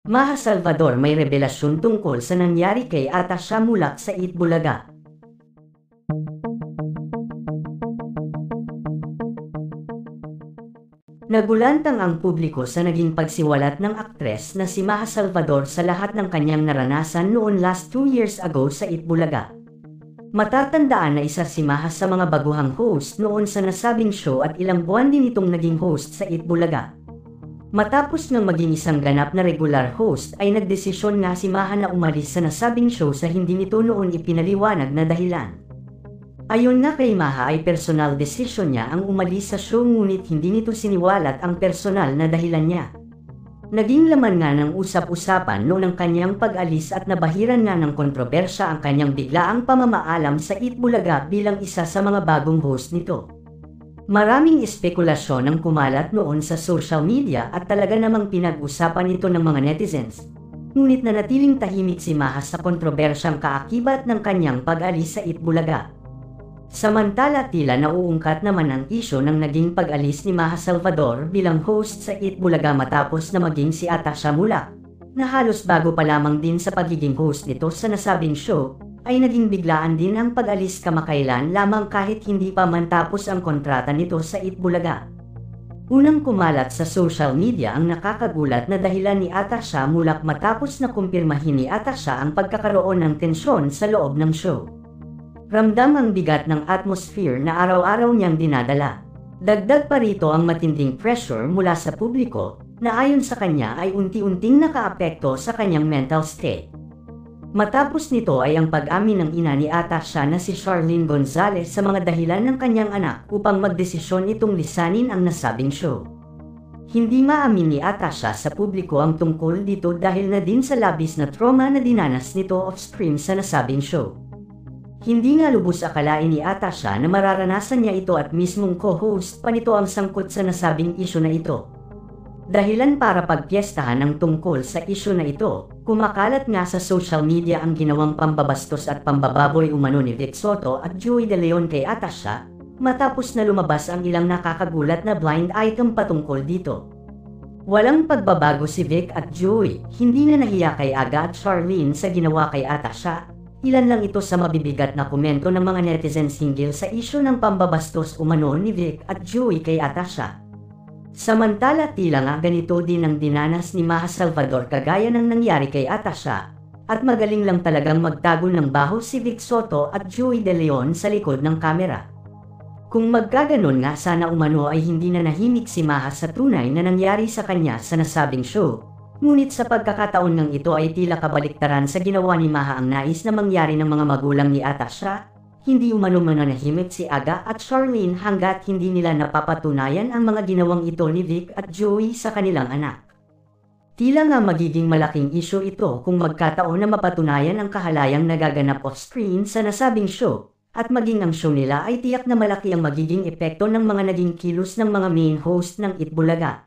Maha Salvador may revelasyon tungkol sa nangyari kay Atasha Mulak sa Itbulaga. Nagulantang ang publiko sa naging pagsiwalat ng aktres na si Maha Salvador sa lahat ng kanyang naranasan noon last 2 years ago sa Itbulaga. Matatandaan na isa si Maha sa mga baguhang host noon sa nasabing show at ilang buwan din itong naging host sa Itbulaga. Matapos ng maging isang ganap na regular host ay nagdesisyon nga si Maha na umalis sa nasabing show sa hindi nito noon ipinaliwanag na dahilan. Ayon nga kay Maha ay personal decision niya ang umalis sa show ngunit hindi nito siniwalat ang personal na dahilan niya. Naging laman nga ng usap-usapan noon ang kanyang pag-alis at nabahiran nga ng kontrobersya ang kanyang biglaang pamamaalam sa Itbulaga bilang isa sa mga bagong host nito. Maraming espekulasyon ang kumalat noon sa social media at talaga namang pinag-usapan ito ng mga netizens. Ngunit nanatiling tahimik si Maha sa kontrobersyang kaakibat ng kanyang pag-alis sa Itbulaga. Samantala tila nauungkat naman ang isyu ng naging pag-alis ni Maha Salvador bilang host sa Itbulaga matapos na maging si Atasha Mulak, na halos bago pa lamang din sa pagiging host nito sa nasabing show, ay naging biglaan din ang pag-alis kamakailan lamang kahit hindi pa man tapos ang kontrata nito sa Itbulaga. Unang kumalat sa social media ang nakakagulat na dahilan ni Atasha Mulak matapos na kumpirmahin ni Atasha ang pagkakaroon ng tensyon sa loob ng show. Ramdam ang bigat ng atmosphere na araw-araw niyang dinadala. Dagdag pa rito ang matinding pressure mula sa publiko na ayon sa kanya ay unti-unting nakaapekto sa kanyang mental state. Matapos nito ay ang pag-amin ng ina ni Atasha na si Charlene Gonzalez sa mga dahilan ng kanyang anak upang magdesisyon itong lisanin ang nasabing show. Hindi maamin ni Atasha sa publiko ang tungkol dito dahil na din sa labis na trauma na dinanas nito off-screen sa nasabing show. Hindi nga lubos akalain ni Atasha na mararanasan niya ito at mismong co-host pa nito ang sangkot sa nasabing isyu na ito. Dahilan para pagpiestahan ang tungkol sa isyu na ito, kumakalat nga sa social media ang ginawang pambabastos at pambababoy umano ni Vic Soto at Joey De Leon kay Atasha, matapos na lumabas ang ilang nakakagulat na blind item patungkol dito. Walang pagbabago si Vic at Joey, hindi na nahiya kay Aga at Charlene sa ginawa kay Atasha. Ilan lang ito sa mabibigat na komento ng mga netizens hinggil sa isyu ng pambabastos umano ni Vic at Joey kay Atasha. Samantala tila nga ganito din ang dinanas ni Maha Salvador kagaya ng nangyari kay Atasha, at magaling lang talagang magtago ng baho si Vic Soto at Joey De Leon sa likod ng kamera. Kung magkaganon nga sana umano ay hindi na nahimik si Maha sa tunay na nangyari sa kanya sa nasabing show. Ngunit sa pagkakataon ng ito ay tila kabaliktaran sa ginawa ni Maha ang nais na mangyari ng mga magulang ni Atasha. Hindi umano mananahimik si Aga at Charlene hanggat hindi nila napapatunayan ang mga ginawang ito ni Vic at Joey sa kanilang anak. Tila nga magiging malaking isyu ito kung magkataon na mapatunayan ang kahalayang nagaganap off-screen sa nasabing show, at maging ang show nila ay tiyak na malaki ang magiging epekto ng mga naging kilos ng mga main host ng Itbulaga.